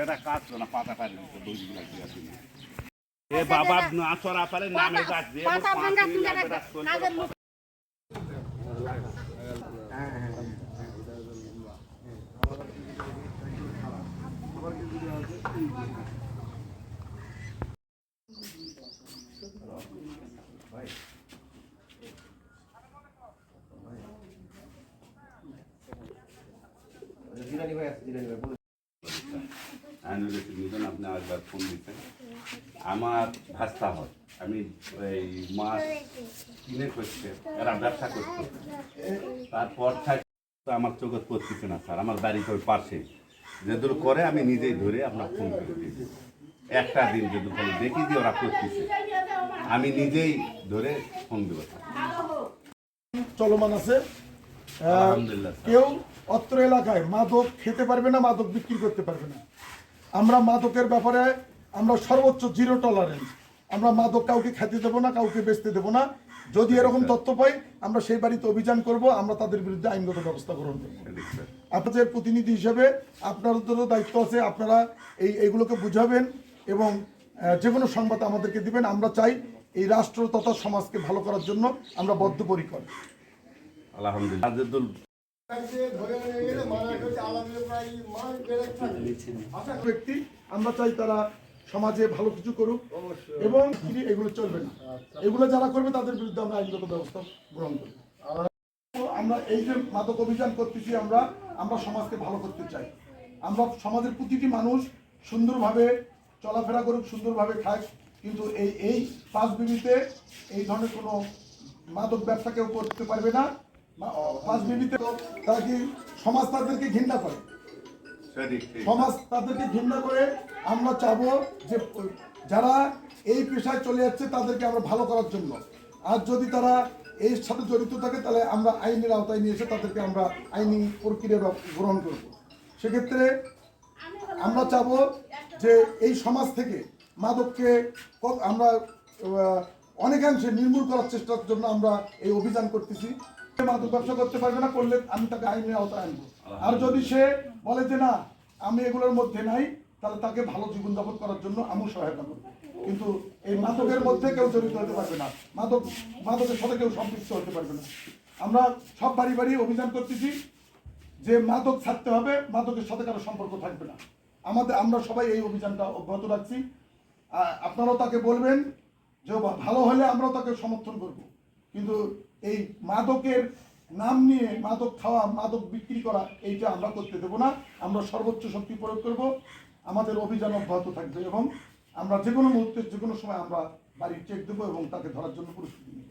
এটা কাজ না পাতা পারে এ বাবা না চড়া পারে নামে গাছ দিয়ে আপনি একবার ফোন দিচ্ছেন আমার ভাস্তা হয় আমি এই মাছ কিনে করছে এরা ব্যবসা করতো তারপর আমার চোখে পড়তেছে না স্যার আমার বাড়িতে ওই পাশে যেদূর করে আমি নিজেই ধরে আপনার ফোন করে দিয়েছি একটা দিন যেদূর করে দেখি যে ওরা করতেছে আমি নিজেই ধরে ফোন দেবো চলমান আছে কেউ অত্র এলাকায় মাদক খেতে পারবে না মাদক বিক্রি করতে পারবে না আমরা মাদকের ব্যাপারে আমরা সর্বোচ্চ 0 টলারেন্স আমরা মাদক কাউকে খেতে দেবো না কাউকে বেচতে দেবো না যদি এরকম তথ্য পাই আমরা সেই বাড়িতে অভিযান করব আমরা তাদের বিরুদ্ধে আইনগত ব্যবস্থা গ্রহণ করব আপনাদের প্রতিনিধি হিসেবে আপনাদেরও দায়িত্ব আছে আপনারা এইগুলোকে বুঝাবেন এবং যে কোনো সংবাদ আমাদেরকে দিবেন আমরা চাই এই রাষ্ট্র তথা সমাজকে ভালো করার জন্য আমরা বদ্ধপরিকর আলহামদুলিল্লাহ ব্যক্তি আমরা চাই তারা সমাজে ভালো কিছু করুক এবং এগুলো চলবে না এগুলো যারা করবে তাদের বিরুদ্ধে আমরা আইনগত ব্যবস্থা গ্রহণ করব আমরা এই যে মাদক অভিযান করতেছি আমরা সমাজকে ভালো করতে চাই আমরা সমাজের প্রতিটি মানুষ সুন্দরভাবে চলাফেরা করুক সুন্দরভাবে খাক কিন্তু এই 5 বিবিতে এই ধরনের কোনো মাদক ব্যবসা কেউ করতে পারবে না 5 বিবিতে তারা কি সমাজ তাদেরকে ঘৃণা করে সমাজ তাদেরকে ঘৃণা করে আমরা চাবো যে যারা এই পেশায় চলে যাচ্ছে তাদেরকে আমরা ভালো করার জন্য আর যদি তারা এর সাথে জড়িত থাকে তাহলে আমরা আইনের আওতায় নিয়ে এসে তাদেরকে আমরা আইনি প্রক্রিয়া গ্রহণ করব সেক্ষেত্রে আমরা চাবো যে এই সমাজ থেকে মাদককে আমরা অনেকাংশে নির্মূল করার চেষ্টার জন্য আমরা এই অভিযান করতেছি মাদক ব্যবসা করতে পারবে না করলে আমি তাকে আইনের আওতায় আনবো আর যদি সে বলে যে না আমি এগুলোর মধ্যে নাই তাহলে তাকে ভালো জীবনযাপন করার জন্য আমি সহায়তা করবো কিন্তু এই মাদকের মধ্যে কেউ জড়িত হতে পারবে না মাদকের সাথে কেউ সম্পৃক্ত হতে পারবে না আমরা সব বাড়ি বাড়ি অভিযান করতেছি যে মাদক ছাড়তে হবে মাদকের সাথে কারো সম্পর্ক থাকবে না আমরা সবাই এই অভিযানটা অব্যাহত রাখছি আপনারাও তাকে বলবেন যে ভালো হলে আমরাও তাকে সমর্থন করব কিন্তু এই মাদকের নাম নিয়ে মাদক খাওয়া মাদক বিক্রি করা এইটা আমরা করতে দেবো না আমরা সর্বোচ্চ শক্তি প্রয়োগ করব আমাদের অভিযান অব্যাহত থাকবে এবং আমরা যে কোনো মুহূর্তে যে কোনো সময় আমরা বাড়ি চেক দেবো এবং তাকে ধরার জন্য প্রস্তুতি নেব